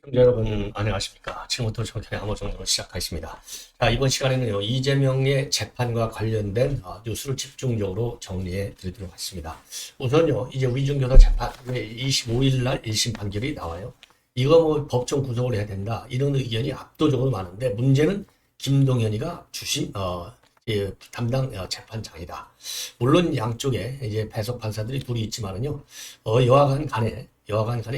시청자 여러분 안녕하십니까. 지금부터 정찰의 암호정보를 시작하겠습니다. 자, 이번 시간에는요, 이재명의 재판과 관련된 뉴스를 집중적으로 정리해 드리도록 하겠습니다. 우선요, 이제 위중교사 재판 25일 날 1심 판결이 나와요. 이거 뭐 법정 구속을 해야 된다, 이런 의견이 압도적으로 많은데, 문제는 김동연이가 주심 담당 재판장이다. 물론 양쪽에 이제 배석 판사들이 둘이 있지만은요, 여하간 간에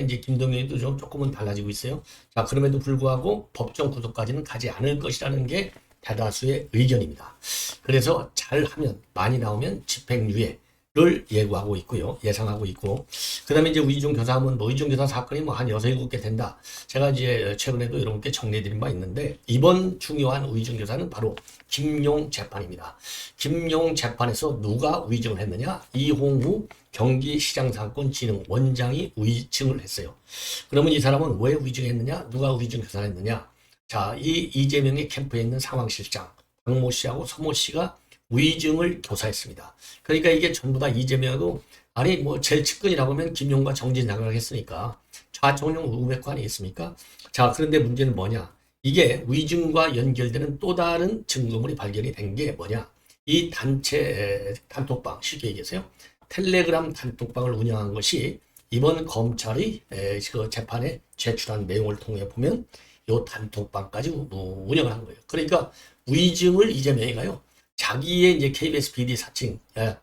이제 김동연이도 조금은 달라지고 있어요. 자, 그럼에도 불구하고 법정 구속까지는 가지 않을 것이라는 게 대다수의 의견입니다. 그래서 잘하면, 많이 나오면 집행유예를 예고하고 있고요. 예상하고 있고. 그 다음에 이제 위중교사 하면 위중교사 사건이 한 6, 7개 된다. 제가 이제 최근에도 여러분께 정리해드린 바 있는데, 이번 중요한 위중교사는 바로 김용 재판입니다. 김용 재판에서 누가 위증을 했느냐? 이홍우 경기시장상권진흥원장이 위증을 했어요. 그러면 이 사람은 왜 위증했느냐? 누가 위증교사를 했느냐? 자, 이재명의 캠프에 있는 상황실장 박모 씨하고 서모 씨가 위증을 교사했습니다. 그러니까 이게 전부 다 이재명하고, 아니 뭐 제일 측근이라고 하면 김용과 정진상을 했으니까 좌청룡 우백호 아니겠습니까? 자, 그런데 문제는 뭐냐? 이게 위증과 연결되는 또 다른 증거물이 발견이 된 게 뭐냐? 이 단체 단톡방, 쉽게 얘기해서요, 텔레그램 단톡방을 운영한 것이 이번 검찰이 그 재판에 제출한 내용을 통해 보면 이 단톡방까지 운영을 한 거예요. 그러니까 위증을 이재명이가요, 자기의 이제 KBS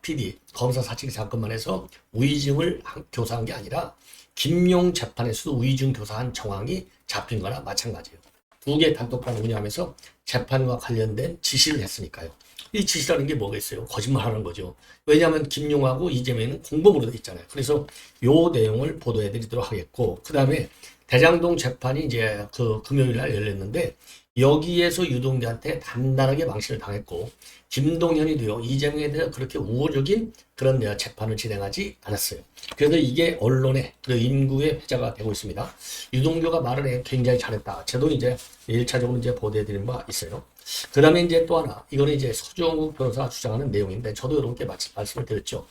PD 검사 사칭 사건만 해서 위증을 교사한 게 아니라 김용 재판에서도 위증 교사한 정황이 잡힌 거나 마찬가지예요. 두 개 단톡방을 운영하면서 재판과 관련된 지시를 했으니까요. 이 지시라는 게 뭐겠어요? 거짓말하는 거죠. 왜냐하면 김용하고 이재명은 공범으로 돼 있잖아요. 그래서 요 내용을 보도해 드리도록 하겠고, 그 다음에 대장동 재판이 이제 그 금요일 날 열렸는데, 여기에서 유동규한테 단단하게 망신을 당했고, 김동연이도요, 이재명에 대해 그렇게 우호적인 그런 재판을 진행하지 않았어요. 그래서 이게 언론의 그 인구의 회자가 되고 있습니다. 유동규가 말을 굉장히 잘했다. 저도 이제 1차적으로 이제 보도해드린 바 있어요. 그 다음에 이제 또 하나, 이거는 이제 서정욱 변호사가 주장하는 내용인데, 저도 여러분께 말씀을 드렸죠.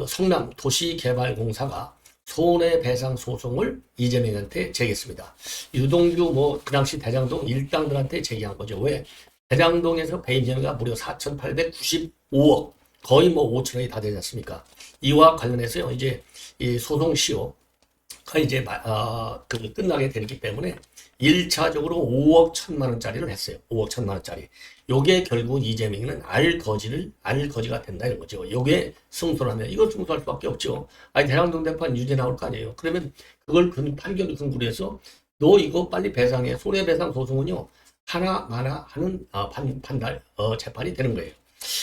성남 도시개발공사가 손해배상 소송을 이재명한테 제기했습니다. 유동규 그 당시 대장동 일당들한테 제기한 거죠. 왜? 대장동에서 배임료가 무려 4,895억, 거의 5천억이 다 되지 않습니까? 이와 관련해서요, 이제 이 소송 시효가 이제 끝나게 되기 때문에 1차적으로 5억 1천만 원짜리를 했어요. 5억 1천만 원짜리. 요게 결국 이재명은 알거지가 된다 이런 거죠. 요게 승소하면 이걸 승소할 수밖에 없죠. 아니, 대장동 재판 유죄 나올 거 아니에요. 그러면 그걸 판결을 근거로 해서 너 이거 빨리 배상해. 손해배상 소송은요, 하나마나 하는 재판이 되는 거예요.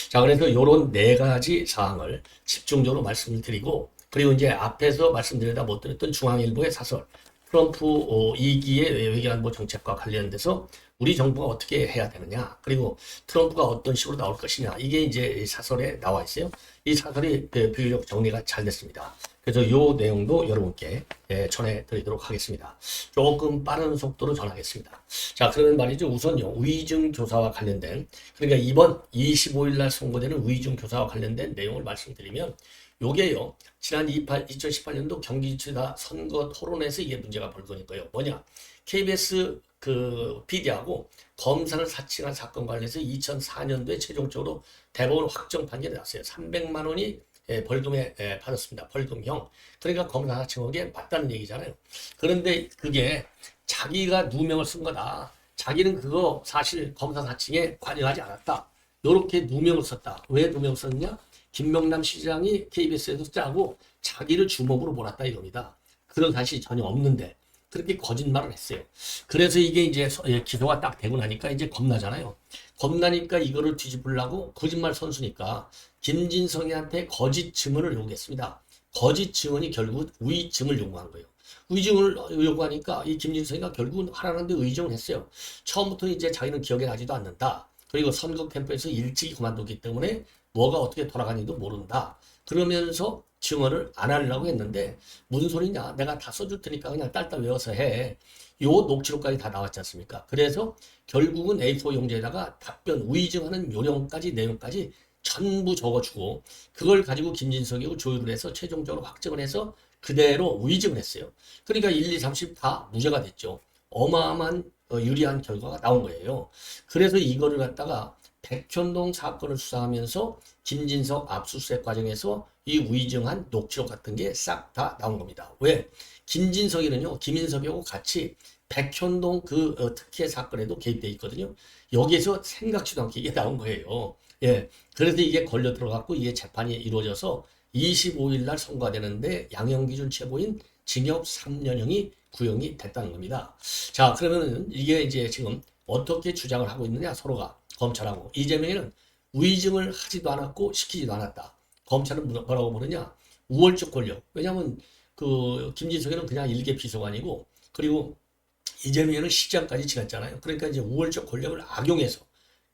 자, 그래서 요런 네 가지 사항을 집중적으로 말씀을 드리고, 그리고 이제 앞에서 말씀드리다 못 드렸던 중앙일보의 사설, 트럼프 2기의 외교안보 정책과 관련돼서 우리 정부가 어떻게 해야 되느냐, 그리고 트럼프가 어떤 식으로 나올 것이냐, 이게 이제 사설에 나와 있어요. 이 사설이 비교적 정리가 잘 됐습니다. 그래서 이 내용도 여러분께 전해드리도록 하겠습니다. 조금 빠른 속도로 전하겠습니다. 자, 그러면 말이죠. 우선요, 위증교사와 관련된, 그러니까 이번 25일 날 선고되는 위증교사와 관련된 내용을 말씀드리면, 요게요, 지난 2018년도 경기지사 선거 토론에서 이게 문제가 벌어진 거예요. 뭐냐? KBS PD하고 검사를 사칭한 사건 관련해서 2004년도에 최종적으로 대법원 확정 판결이 났어요. 300만 원이 벌금에 받았습니다. 벌금형. 그러니까 검사 사칭한 게 맞다는 얘기잖아요. 그런데 그게 자기가 누명을 쓴 거다. 자기는 그거 사실 검사 사칭에 관여하지 않았다. 이렇게 누명을 썼다. 왜 누명을 썼느냐? 김명남 시장이 KBS에서 짜고 자기를 주먹으로 몰았다 이겁니다. 그런 사실이 전혀 없는데 그렇게 거짓말을 했어요. 그래서 이게 이제 기소가 딱 되고 나니까 이제 겁나잖아요. 겁나니까 이거를 뒤집으려고 거짓말 선수니까 김진성이한테 거짓 증언을 요구했습니다. 거짓 증언이 결국 위증을 요구한 거예요. 위증을 요구하니까 이 김진성이가 결국은 하라는데 의정을 했어요. 처음부터 이제 자기는 기억에 나지도 않는다. 그리고 선거 캠프에서 일찍이 그만두기 때문에 뭐가 어떻게 돌아가는지도 모른다. 그러면서 증언을 안 하려고 했는데, 무슨 소리냐? 내가 다 써줄 테니까 그냥 딸딸 외워서 해. 요 녹취록까지 다 나왔지 않습니까? 그래서 결국은 A4 용지에다가 답변 위증하는 요령까지 내용까지 전부 적어주고 그걸 가지고 김진석이고 조율을 해서 최종적으로 확정을 해서 그대로 위증을 했어요. 그러니까 1, 2, 30 다 무죄가 됐죠. 어마어마한 유리한 결과가 나온 거예요. 그래서 이거를 갖다가 백현동 사건을 수사하면서 김진석 압수수색 과정에서 이 위증한 녹취록 같은 게 싹 다 나온 겁니다. 왜? 김진석이는요, 김인석하고 같이 백현동 그 특혜 사건에도 개입돼 있거든요. 여기에서 생각지도 않게 이게 나온 거예요. 예. 그래서 이게 걸려 들어갔고 이게 재판이 이루어져서 25일 날 선고되는데 양형기준 최고인 징역 3년형이 구형이 됐다는 겁니다. 자, 그러면은 이게 이제 지금 어떻게 주장을 하고 있느냐 서로가 검찰하고 이재명이는 위증을 하지도 않았고 시키지도 않았다. 검찰은 뭐라고 부르냐? 우월적 권력. 왜냐하면 그 김진석이는 그냥 일개 비서관이고 그리고 이재명은 시장까지 지났잖아요. 그러니까 이제 우월적 권력을 악용해서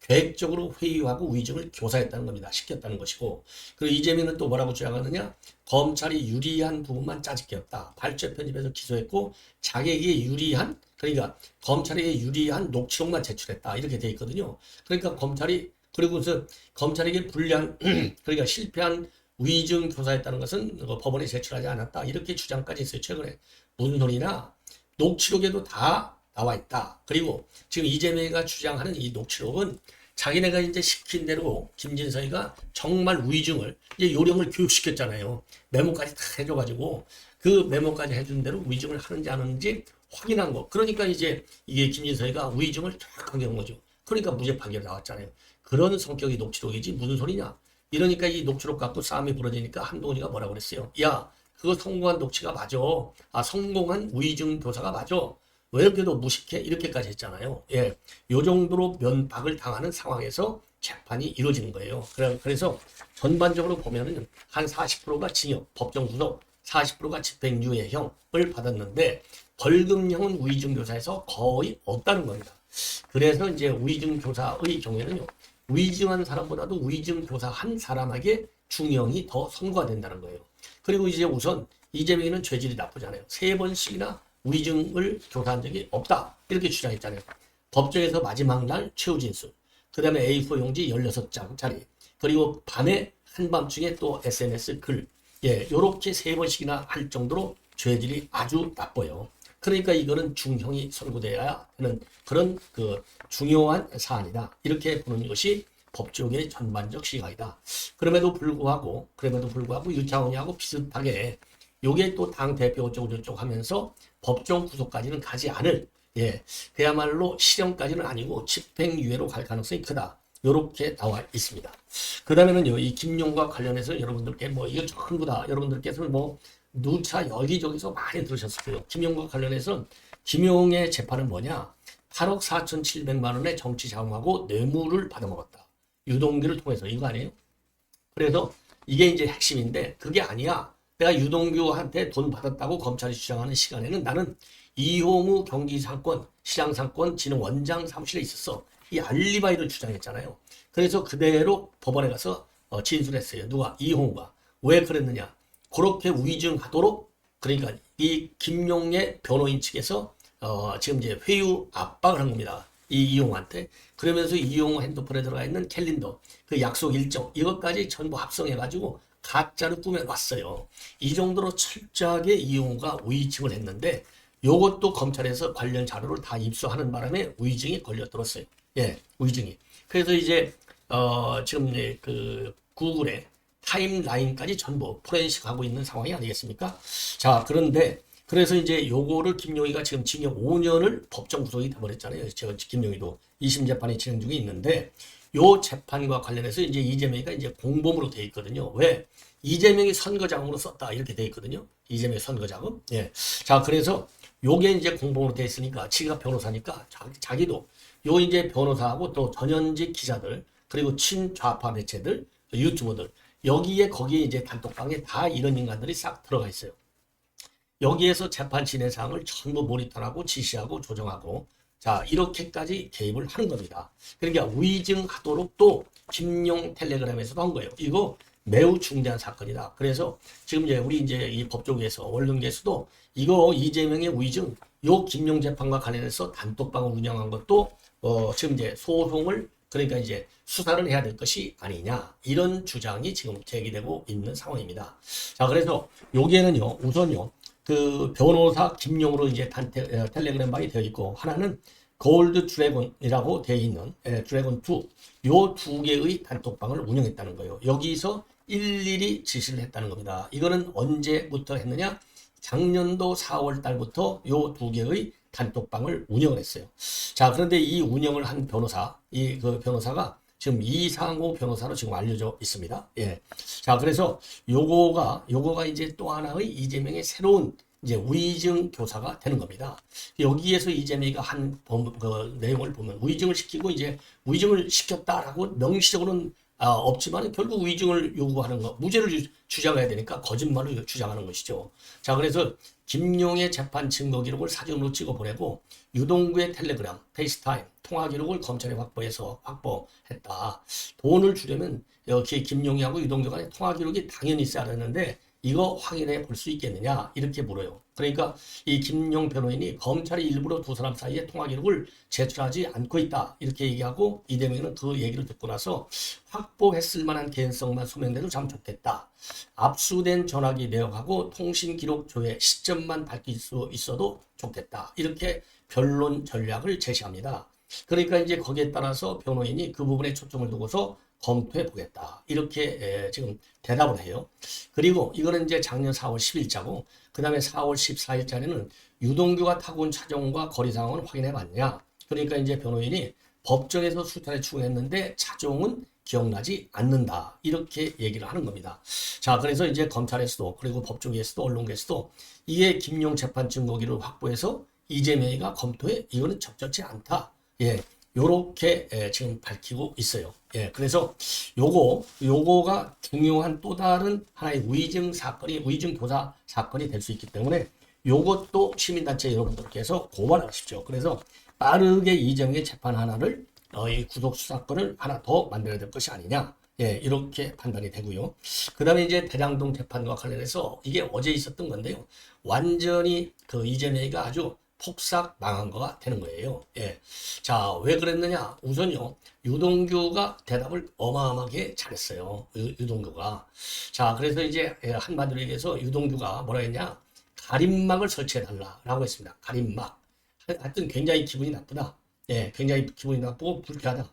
계획적으로 회유하고 위증을 교사했다는 겁니다. 시켰다는 것이고 그리고 이재명은 또 뭐라고 주장하느냐? 검찰이 유리한 부분만 짜집겼다. 발제 편집해서 기소했고 자기에게 유리한 그러니까 검찰에게 유리한 녹취록만 제출했다. 이렇게 돼 있거든요. 그러니까 검찰이 그리고서 검찰에게 불리한 그러니까 실패한 위증 교사했다는 것은 법원에 제출하지 않았다. 이렇게 주장까지 있어요. 최근에. 무슨 소리나 녹취록에도 다 나와 있다. 그리고 지금 이재명이가 주장하는 이 녹취록은 자기네가 이제 시킨 대로 김진석이가 정말 위증을 이제 요령을 교육시켰잖아요. 메모까지 다 해줘가지고 그 메모까지 해준 대로 위증을 하는지 안 하는지 확인한 거. 그러니까 이제 이게 김진석이가 위증을 정확하게 한 거죠. 그러니까 무죄 판결이 나왔잖아요. 그런 성격의 녹취록이지 무슨 소리냐. 이러니까 이 녹취록 갖고 싸움이 벌어지니까 한동훈이가 뭐라고 그랬어요. 야, 그거 성공한 녹취가 맞아. 아, 성공한 위증 교사가 맞아. 왜 이렇게도 무식해? 이렇게까지 했잖아요. 예. 요 정도로 면박을 당하는 상황에서 재판이 이루어지는 거예요. 그래서 전반적으로 보면은 한 40%가 징역, 법정 구속, 40%가 집행유예형을 받았는데 벌금형은 위증교사에서 거의 없다는 겁니다. 그래서 이제 위증교사의 경우에는요. 위증한 사람보다도 위증교사한 사람에게 중형이 더 선고가 된다는 거예요. 그리고 이제 우선 이재명이는 죄질이 나쁘잖아요. 3번씩이나 위증을 교사한 적이 없다. 이렇게 주장했잖아요. 법정에서 마지막 날 최후 진술. 그 다음에 A4 용지 16장짜리. 그리고 밤에 한밤중에 또 SNS 글. 예, 요렇게 3번씩이나 할 정도로 죄질이 아주 나빠요. 그러니까 이거는 중형이 선고되어야 하는 그런 그 중요한 사안이다. 이렇게 보는 것이 법조계의 전반적 시각이다. 그럼에도 불구하고 유창훈이하고 비슷하게 요게 또 당 대표 어쩌고저쩌고 하면서 법정 구속까지는 가지 않을 그야말로 실형까지는 아니고 집행유예로 갈 가능성이 크다. 요렇게 나와 있습니다. 그 다음에는요, 이 김용과 관련해서 여러분들께 뭐 이거 전부 다 여러분들께서는 뭐 누차 여기저기서 많이 들으셨을 거예요. 김용과 관련해서 김용의 재판은 뭐냐? 8억 4,700만 원의 정치 자금하고 뇌물을 받아먹었다. 유동규를 통해서 이거 아니에요? 그래서 이게 이제 핵심인데 그게 아니야. 내가 유동규한테 돈 받았다고 검찰이 주장하는 시간에는 나는 이홍우 경기상권 시장상권진흥원장 사무실에 있었어. 이 알리바이를 주장했잖아요. 그래서 그대로 법원에 가서 진술했어요. 누가? 이홍우가. 왜 그랬느냐? 그렇게 위증하도록 그러니까 이 김용의 변호인 측에서 지금 이제 회유 압박을 한 겁니다. 이 이용한테. 그러면서 이용 핸드폰에 들어가 있는 캘린더, 그 약속 일정 이것까지 전부 합성해가지고 가짜로 꾸며놨어요. 이 정도로 철저하게 이용호가 위증을 했는데 요것도 검찰에서 관련 자료를 다 입수하는 바람에 위증이 걸려들었어요. 예, 위증이. 그래서 이제 지금 이제 그 구글에 타임라인까지 전부 포렌식 하고 있는 상황이 아니겠습니까? 자, 그런데 그래서 이제 요거를 김용희가 지금 징역 5년을 법정 구속이 돼버렸잖아요. 제가 김용희도 2심 재판이 진행 중에 있는데 요 재판과 관련해서 이제 이재명이가 이제 공범으로 돼 있거든요. 왜? 이재명이 선거자금으로 썼다 이렇게 돼 있거든요. 이재명의 선거자금. 예. 자, 그래서 요게 이제 공범으로 돼 있으니까 지가 변호사니까 자기도 요 이제 변호사하고 또 전현직 기자들 그리고 친좌파 매체들 유튜버들 여기에 거기에 이제 단톡방에 다 이런 인간들이 싹 들어가 있어요. 여기에서 재판 진행 사항을 전부 모니터하고 지시하고 조정하고 자 이렇게까지 개입을 하는 겁니다. 그러니까 위증하도록 또 김용 텔레그램에서도 한 거예요. 이거 매우 중대한 사건이다. 그래서 지금 이제 우리 이제 이 법조계에서 언론계에서도 이거 이재명의 위증 요 김용 재판과 관련해서 단톡방을 운영한 것도 지금 이제 소송을 그러니까 이제 수사를 해야 될 것이 아니냐 이런 주장이 지금 제기되고 있는 상황입니다. 자, 그래서 여기에는요 우선요 그 변호사 김용으로 이제 텔레그램방이 되어 있고 하나는 골드 드래곤이라고 되어 있는 드래곤 2 요 두 개의 단톡방을 운영했다는 거예요. 여기서 일일이 지시를 했다는 겁니다. 이거는 언제부터 했느냐? 작년도 4월 달부터 요 두 개의 단톡방을 운영을 했어요. 자, 그런데 이 운영을 한 변호사, 그 변호사가 지금 이상호 변호사로 지금 알려져 있습니다. 예. 자, 그래서 요거가 이제 또 하나의 이재명의 새로운 이제 위증 교사가 되는 겁니다. 여기에서 이재명이가 한 그 내용을 보면 위증을 시키고 이제 위증을 시켰다라고 명시적으로는 없지만 결국 위증을 요구하는 거, 무죄를 주장해야 되니까 거짓말을 주장하는 것이죠. 자, 그래서 김용의 재판 증거 기록을 사진으로 찍어 보내고 유동규의 텔레그램, 페이스타임, 통화 기록을 검찰에 확보했다. 돈을 주려면 여기 김용이하고 유동규 간의 통화 기록이 당연히 있어야 되는데 이거 확인해 볼 수 있겠느냐 이렇게 물어요. 그러니까 이 김용 변호인이 검찰이 일부러 두 사람 사이에 통화 기록을 제출하지 않고 있다 이렇게 얘기하고 이재명은 그 얘기를 듣고 나서 확보했을 만한 개연성만 소명돼도 참 좋겠다. 압수된 전화기 내역하고 통신 기록 조회 시점만 밝힐 수 있어도 좋겠다. 이렇게 변론 전략을 제시합니다. 그러니까 이제 거기에 따라서 변호인이 그 부분에 초점을 두고서 검토해 보겠다. 이렇게 지금 대답을 해요. 그리고 이거는 이제 작년 4월 10일자고 그 다음에 4월 14일자에는 유동규가 타고 온 차종과 거리 상황을 확인해 봤냐. 그러니까 이제 변호인이 법정에서 수차례 추궁했는데 차종은 기억나지 않는다. 이렇게 얘기를 하는 겁니다. 자, 그래서 이제 검찰에서도 그리고 법조계에서도 언론계에서도 이게 김용 재판 증거기를 확보해서 이재명이가 검토해 이거는 적절치 않다. 예. 요렇게 지금 밝히고 있어요. 예, 그래서 요거가 중요한 또 다른 하나의 위증 교사 사건이 될 수 있기 때문에 요것도 시민단체 여러분들께서 고발하십시오. 그래서 빠르게 이재명의 재판 하나를 이 구속수사건을 하나 더 만들어야 될 것이 아니냐. 예, 이렇게 판단이 되고요. 그 다음에 이제 대장동 재판과 관련해서 이게 어제 있었던 건데요. 완전히 그 이재명이가 아주 폭삭 망한 거가 되는 거예요. 예. 자, 왜 그랬느냐? 우선요, 유동규가 대답을 어마어마하게 잘했어요. 유동규가. 자, 그래서 이제 한마디로 얘기해서 유동규가 뭐라 했냐? 가림막을 설치해달라라고 했습니다. 가림막. 하여튼 굉장히 기분이 나쁘다. 예, 굉장히 기분이 나쁘고 불쾌하다.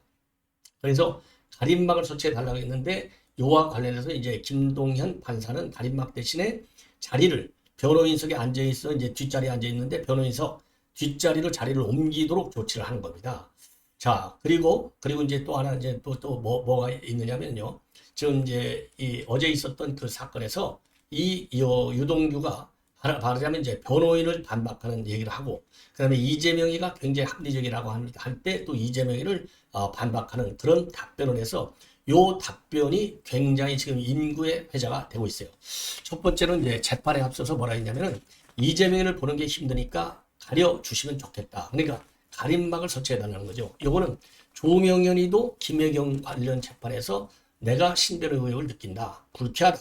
그래서 가림막을 설치해달라고 했는데, 요와 관련해서 이제 김동현 판사는 가림막 대신에 자리를 변호인석에 앉아있어 이제 뒷자리에 앉아있는데 변호인석 뒷자리로 자리를 옮기도록 조치를 하는 겁니다. 자, 그리고 이제 또 하나 이제 뭐가 있느냐면요. 지금 이제 어제 있었던 그 사건에서 유동규가 말하자면 이제 변호인을 반박하는 얘기를 하고 그다음에 이재명이가 굉장히 합리적이라고 할 때 또 이재명이를 반박하는 그런 답변을 해서 요 답변이 굉장히 지금 인구의 회자가 되고 있어요. 첫 번째는 이제 재판에 앞서서 뭐라 했냐면은 이재명을 보는 게 힘드니까 가려주시면 좋겠다. 그러니까 가림막을 설치해달라는 거죠. 요거는 조명현이도 김혜경 관련 재판에서 내가 신변의 의혹을 느낀다. 불쾌하다.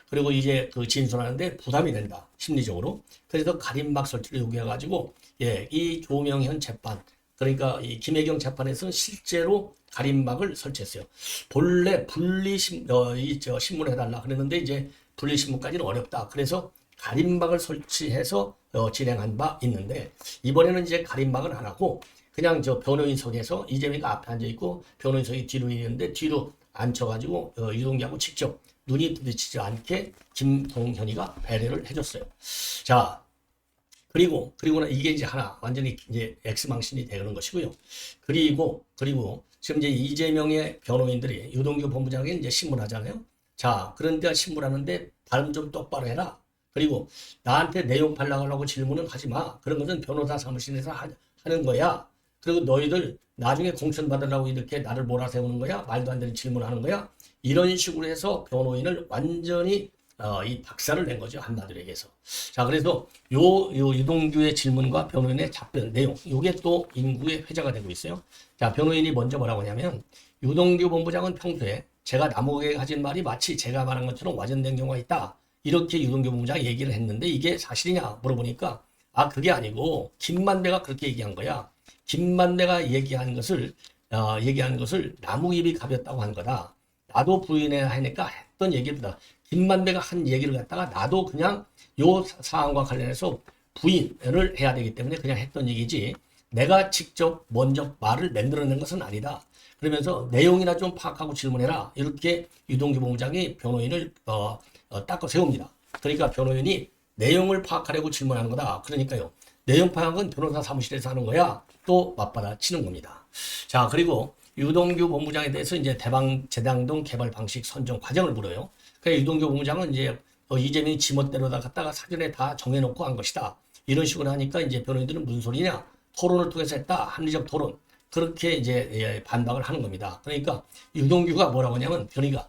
그리고 이제 그 진술하는데 부담이 된다. 심리적으로. 그래서 가림막 설치를 요구해가지고 이 조명현 재판 그러니까 이 김혜경 재판에서는 실제로 가림막을 설치했어요. 본래 신문을 해달라 그랬는데 이제 분리신문까지는 어렵다. 그래서 가림막을 설치해서 진행한 바 있는데 이번에는 이제 가림막은 안 하고 그냥 저 변호인석에서 이재명이가 앞에 앉아 있고 변호인석이 뒤로 있는데 뒤로 앉혀가지고 유동규하고 직접 눈이 부딪히지 않게 김동현이가 배려를 해줬어요. 자. 그리고는 이게 이제 하나 완전히 이제 X망신이 되는 것이고요. 그리고 지금 이제 이재명의 변호인들이 유동규 본부장에게 이제 신문하잖아요. 자, 그런데 신문하는데 발음 좀 똑바로 해라. 그리고 나한테 내용 발랑하려고 질문은 하지 마. 그런 것은 변호사 사무실에서 하는 거야. 그리고 너희들 나중에 공천 받으려고 이렇게 나를 몰아세우는 거야. 말도 안 되는 질문하는 거야. 이런 식으로 해서 변호인을 완전히 이 박살을 낸 거죠. 한마디로 얘기해서. 자, 그래서 요 유동규의 질문과 변호인의 답변 내용, 요게 또 인구의 회자가 되고 있어요. 자, 변호인이 먼저 뭐라고 하냐면, 유동규 본부장은 평소에 제가 나무에게 하진 말이 마치 제가 말한 것처럼 와전된 경우가 있다. 이렇게 유동규 본부장이 얘기를 했는데 이게 사실이냐 물어보니까 그게 아니고 김만배가 그렇게 얘기한 거야. 김만배가 얘기한 것을 나무입이 가볍다고 한 거다. 나도 부인해야 하니까 했던 얘기보다 김만배가 한 얘기를 갖다가 나도 그냥 요 사안과 관련해서 부인을 해야 되기 때문에 그냥 했던 얘기지 내가 직접 먼저 말을 만들어낸 것은 아니다. 그러면서 내용이나 좀 파악하고 질문해라. 이렇게 유동규 본부장이 변호인을 닦아 세웁니다. 그러니까 변호인이 내용을 파악하려고 질문하는 거다. 그러니까요. 내용 파악은 변호사 사무실에서 하는 거야. 또 맞받아치는 겁니다. 자, 그리고 유동규 본부장에 대해서 이제 재당동 개발 방식 선정 과정을 물어요. 그러니까 유동규 본부장은 이제 이재명이 지멋대로다 갖다가 사전에 다 정해놓고 한 것이다. 이런 식으로 하니까 이제 변호인들은 무슨 소리냐? 토론을 통해서 했다. 합리적 토론. 그렇게 이제 반박을 하는 겁니다. 그러니까 유동규가 뭐라고 하냐면 변호인가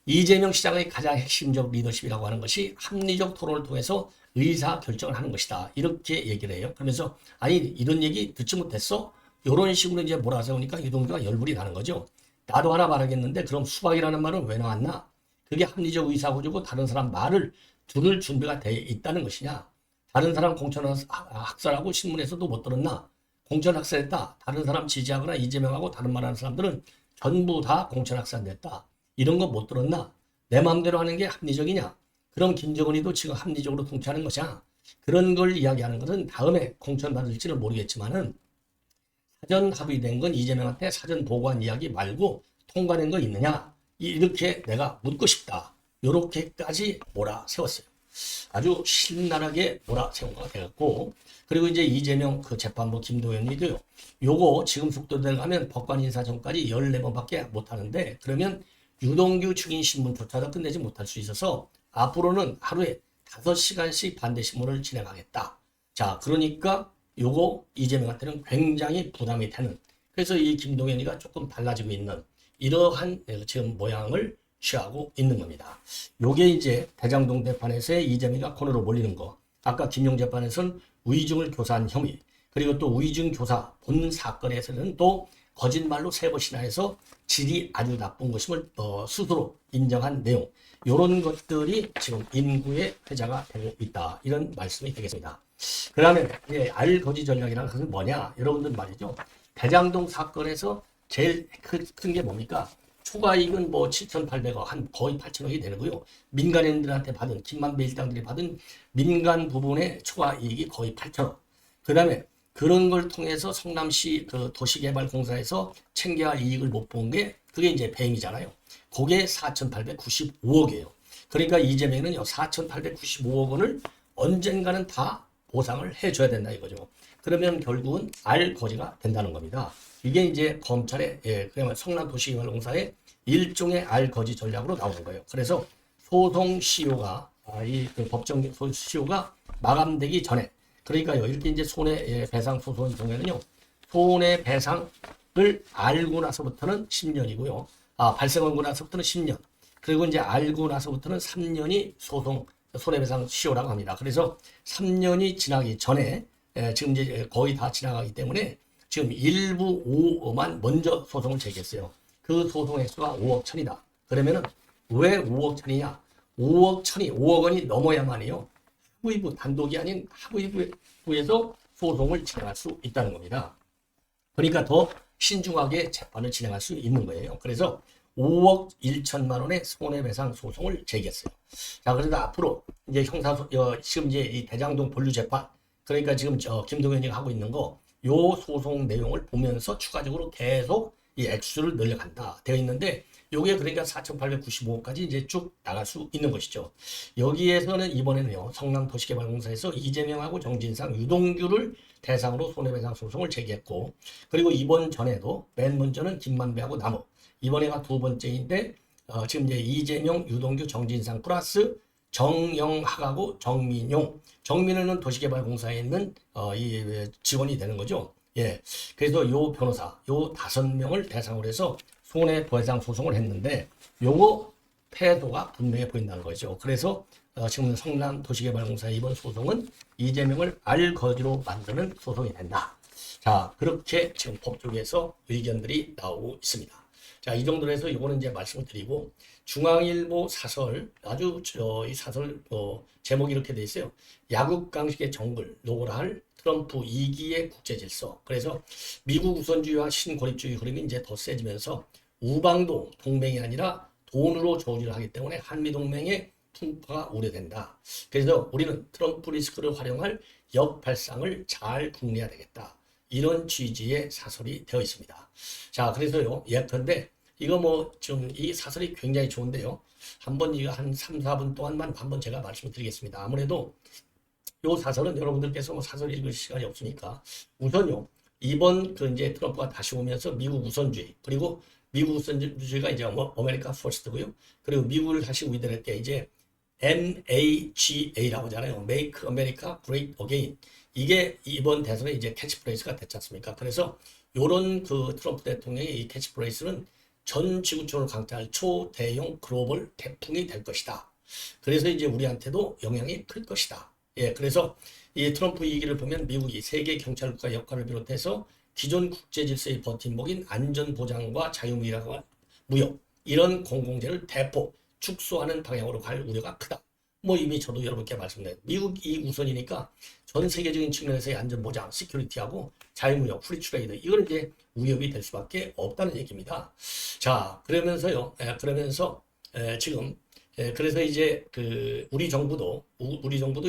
이재명 시장의 가장 핵심적 리더십이라고 하는 것이 합리적 토론을 통해서 의사 결정을 하는 것이다. 이렇게 얘기를 해요. 그러면서 아니 이런 얘기 듣지 못했어? 이런 식으로 이제 몰아세우니까 유동규가 열불이 나는 거죠. 나도 하나 말하겠는데 그럼 수박이라는 말은 왜 나왔나? 그게 합리적 의사구조고 다른 사람 말을 들을 준비가 돼 있다는 것이냐? 다른 사람 공천 학살하고 신문에서도 못 들었나? 공천 학살했다. 다른 사람 지지하거나 이재명하고 다른 말하는 사람들은 전부 다 공천 학살됐다. 이런 거 못 들었나? 내 마음대로 하는 게 합리적이냐? 그럼 김정은이도 지금 합리적으로 통치하는 것이야. 그런 걸 이야기하는 것은 다음에 공천 받을지는 모르겠지만은 사전 합의된 건 이재명한테 사전 보고한 이야기 말고 통과된 거 있느냐? 이렇게 내가 묻고 싶다. 요렇게까지 몰아세웠어요. 아주 신랄하게 몰아세운 거가 되었고 그리고 이제 이재명 그 재판부 김도현이도요. 요거 지금 속도대로 가면 법관 인사 전까지 14번밖에 못하는데 그러면 유동규 증인 신문조차도 끝내지 못할 수 있어서 앞으로는 하루에 5시간씩 반대 신문을 진행하겠다. 자, 그러니까 요거 이재명한테는 굉장히 부담이 되는 그래서 이 김동현이가 조금 달라지고 있는 이러한 지금 모양을 취하고 있는 겁니다. 요게 이제 대장동 재판에서의 이재명이가 코너로 몰리는 거. 아까 김용 재판에서는 위증을 교사한 혐의 그리고 또 위증 교사 본 사건에서는 또 거짓말로 3번이나 해서 질이 아주 나쁜 것임을 스스로 인정한 내용 이런 것들이 지금 인구의 회자가 되고 있다 이런 말씀이 되겠습니다. 그 다음에 알거지 전략이라는 것은 뭐냐 여러분들 말이죠. 대장동 사건에서 제일 큰 게 뭡니까? 초과이익은 뭐 7,800억 한 거의 8,000억이 되고요. 민간인들한테 받은 김만배 일당들이 받은 민간 부분의 초과이익이 거의 8,000억. 그 다음에 그런 걸 통해서 성남시 그 도시개발공사에서 챙겨야 할 이익을 못 본 게 그게 이제 배임이잖아요. 그게 4,895억이에요. 그러니까 이재명은요 4,895억 원을 언젠가는 다 보상을 해줘야 된다 이거죠. 그러면 결국은 알거지가 된다는 겁니다. 이게 이제 검찰의 그야말로 성남도시개발공사의 일종의 알거지 전략으로 나오는 거예요. 그래서 소송 시효가 그 법정 시효가 마감되기 전에 그러니까요 이렇게 이제 손해배상 소송의 경우에는요 손해배상을 알고 나서부터는 10년이고요. 발생하고 나서부터는 10년. 그리고 이제 알고 나서부터는 3년이 손해배상 시효라고 합니다. 그래서 3년이 지나기 전에 지금 이제 거의 다 지나가기 때문에 지금 일부 5억만 먼저 소송을 제기했어요. 그 소송 액수가 5억 천이다. 그러면은 왜 5억 천이냐? 5억 원이 넘어야만이요. 하부이부 단독이 아닌 하부이부에서 소송을 진행할 수 있다는 겁니다. 그러니까 더 신중하게 재판을 진행할 수 있는 거예요. 그래서 5억 1천만 원의 손해배상 소송을 제기했어요. 자, 그래서 앞으로 이제 지금 이제 이 대장동 본류 재판, 그러니까 지금 김동현이가 하고 있는 거, 요 소송 내용을 보면서 추가적으로 계속 이 액수를 늘려간다 되어 있는데, 요게 그러니까 4,895억까지 이제 쭉 나갈 수 있는 것이죠. 여기에서는 이번에는요, 성남도시개발공사에서 이재명하고 정진상, 유동규를 대상으로 손해배상 소송을 제기했고, 그리고 이번 전에도 맨 먼저는 김만배하고 남욱, 이번에가 두 번째인데, 지금 이제 이재명, 유동규, 정진상 플러스 정영학하고 정민용, 정민우는 도시개발공사에 있는 이 직원이 되는 거죠. 예, 그래서 요 변호사, 요 5명을 대상으로 해서 손해배상 소송을 했는데, 요거 패도가 분명해 보인다는 거죠. 그래서 지금 성남도시개발공사의 이번 소송은 이재명을 알거지로 만드는 소송이 된다. 자, 그렇게 지금 법조계에서 의견들이 나오고 있습니다. 자, 이 정도로 해서 이거는 이제 말씀을 드리고, 중앙일보 사설, 아주 이 사설 제목이 이렇게 돼 있어요. 야국강식의 정글, 노골할 트럼프 2기의 국제질서. 그래서 미국 우선주의와 신고립주의 흐름이 이제 더 세지면서 우방도 동맹이 아니라 돈으로 조율을 하기 때문에 한미동맹의 풍파가 우려된다. 그래서 우리는 트럼프 리스크를 활용할 역발상을 잘 궁리해야 되겠다. 이런 취지의 사설이 되어 있습니다. 자, 그래서요, 예컨대 이거 뭐 좀 이 사설이 굉장히 좋은데요. 한번 이거 한 3, 4분 동안만 한번 제가 말씀을 드리겠습니다. 아무래도 요 사설은 여러분들께서 뭐 사설 읽을 시간이 없으니까 우선요, 이번 그 이제 트럼프가 다시 오면서 미국 우선주의, 그리고 미국 우선주의가 이제 아메리카 퍼스트고요. 그리고 미국을 다시 우리들할 때 이제 MAGA라고 하잖아요. Make America Great Again. 이게 이번 대선의 이제 캐치프레이즈가 됐지 않습니까? 그래서 요런 그 트럼프 대통령의 이 캐치프레이즈는 전 지구촌을 강타할 초대형 글로벌 태풍이 될 것이다. 그래서 이제 우리한테도 영향이 클 것이다. 예, 그래서 이 트럼프 얘기를 보면 미국이 세계 경찰국가 역할을 비롯해서 기존 국제 질서의 버팀목인 안전 보장과 자유무역 이런 공공재를 대폭 축소하는 방향으로 갈 우려가 크다. 뭐 이미 저도 여러분께 말씀드린 미국이 우선이니까 전 세계적인 측면에서의 안전보장, 시큐리티하고 자유무역, 프리트레이드 이건 이제 위협이 될 수밖에 없다는 얘기입니다. 자, 그러면서요, 그러면서 지금 그래서 이제 그 우리 정부도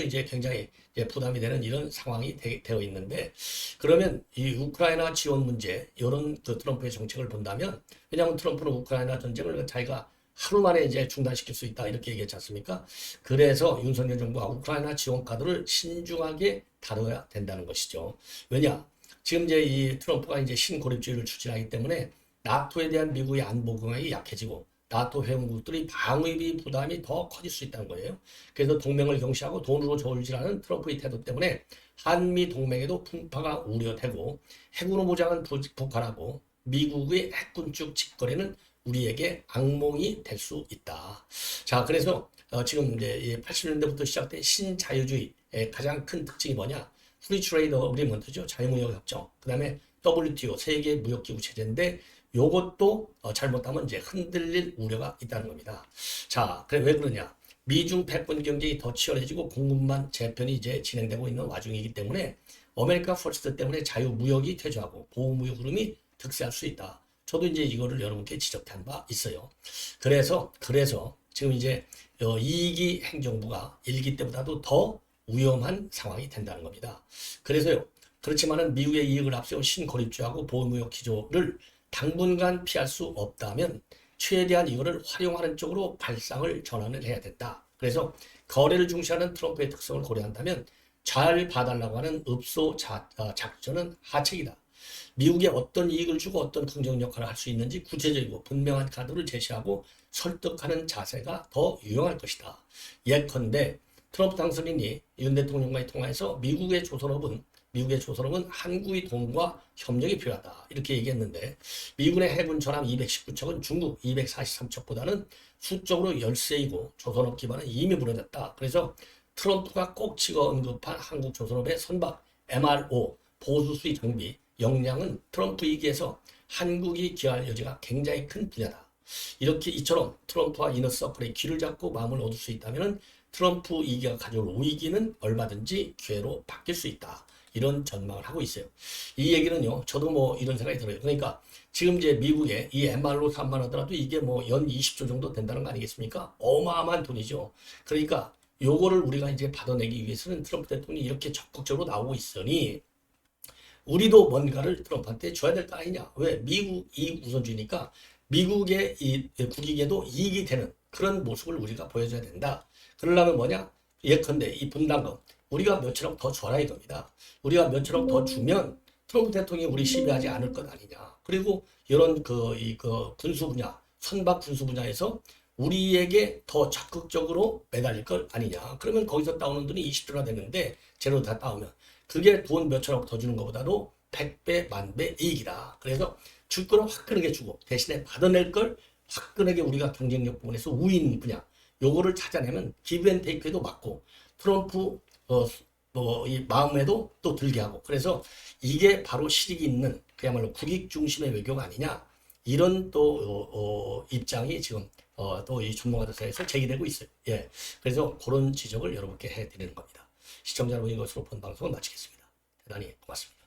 이제 굉장히 이제 부담이 되는 이런 상황이 되어 있는데, 그러면 이 우크라이나 지원 문제 이런 그 트럼프의 정책을 본다면, 왜냐하면 트럼프는 우크라이나 전쟁을 자기가 하루 만에 이제 중단시킬 수 있다 이렇게 얘기했지 않습니까? 그래서 윤석열 정부가 우크라이나 지원 카드를 신중하게 다뤄야 된다는 것이죠. 왜냐? 지금 이제 이 트럼프가 이제 신고립주의를 추진하기 때문에 나토에 대한 미국의 안보 공약이 약해지고 나토 회원국들이 방위비 부담이 더 커질 수 있다는 거예요. 그래서 동맹을 경시하고 돈으로 저울질하는 트럼프의 태도 때문에 한미 동맹에도 풍파가 우려되고 핵으로 무장한 북한하고 미국의 핵군축 직거래는 우리에게 악몽이 될 수 있다. 자, 그래서 지금 이제 80년대부터 시작된 신자유주의의 가장 큰 특징이 뭐냐? 프리 트레이드 어그리먼트죠. 자유무역 협정. 그다음에 WTO 세계 무역기구 체제인데 요것도 잘못하면 이제 흔들릴 우려가 있다는 겁니다. 자, 그래 왜 그러냐? 미중 패권 경쟁이 더 치열해지고 공급망 재편이 이제 진행되고 있는 와중이기 때문에 아메리카 퍼스트 때문에 자유무역이 퇴조하고 보호무역 흐름이 득세할 수 있다. 저도 이제 이거를 여러분께 지적한 바 있어요. 그래서 지금 이제 2기 행정부가 1기 때보다도 더 위험한 상황이 된다는 겁니다. 그래서요. 그렇지만은 미국의 이익을 앞세운 신고립주의하고 보호무역 기조를 당분간 피할 수 없다면 최대한 이거를 활용하는 쪽으로 발상을 전환을 해야 된다. 그래서 거래를 중시하는 트럼프의 특성을 고려한다면 잘 봐달라고 하는 읍소 작전은 하책이다. 미국에 어떤 이익을 주고 어떤 긍정 역할을 할 수 있는지 구체적이고 분명한 카드를 제시하고 설득하는 자세가 더 유용할 것이다. 예컨대 트럼프 당선인이 윤 대통령과의 통화에서 미국의 조선업은 한국의 돈과 협력이 필요하다 이렇게 얘기했는데, 미군의 해군 전함 219척은 중국 243척보다는 수적으로 열세이고 조선업 기반은 이미 무너졌다. 그래서 트럼프가 꼭 찍어 언급한 한국 조선업의 선박 MRO 보수 수위 장비 역량은 트럼프 이기에서 한국이 기여할 여지가 굉장히 큰 분야다. 이처럼 트럼프와 이너서클의 귀를 잡고 마음을 얻을 수 있다면 트럼프 이기가 가져올 위기는 얼마든지 기회로 바뀔 수 있다. 이런 전망을 하고 있어요. 이 얘기는요, 저도 뭐 이런 생각이 들어요. 그러니까 지금 이제 미국에 이 MR로 3만 하더라도 이게 뭐 연 20조 정도 된다는 거 아니겠습니까? 어마어마한 돈이죠. 그러니까 요거를 우리가 이제 받아내기 위해서는 트럼프 대통령이 이렇게 적극적으로 나오고 있으니 우리도 뭔가를 트럼프한테 줘야 될 거 아니냐. 왜? 미국이 우선주의니까 미국의 이 국익에도 이익이 되는 그런 모습을 우리가 보여줘야 된다. 그러려면 뭐냐? 예컨대 이 분담금 우리가 몇천억 더 줘라 이겁니다. 우리가 몇천억 더 주면 트럼프 대통령이 우리 시비하지 않을 것 아니냐. 그리고 이런 그 군수 분야, 선박 군수 분야에서 우리에게 더 적극적으로 매달릴 것 아니냐. 그러면 거기서 따오는 돈이 20조나 되는데 재료 다 따오면 그게 돈 몇천억 더 주는 것보다도 100배, 만배 이익이다. 그래서 줄 거는 화끈하게 주고 대신에 받아낼 걸 화끈하게 우리가 경쟁력 부분에서 우위인 분야 요거를 찾아내면 기브앤테이크에도 맞고 트럼프 이 마음에도 또 들게 하고, 그래서 이게 바로 실익이 있는 그야말로 국익 중심의 외교가 아니냐. 이런 또 입장이 지금 또 이 전문가들 사이에서 제기되고 있어요. 예, 그래서 그런 지적을 여러분께 해드리는 겁니다. 시청자 여러분, 이것으로 본 방송을 마치겠습니다. 대단히 고맙습니다.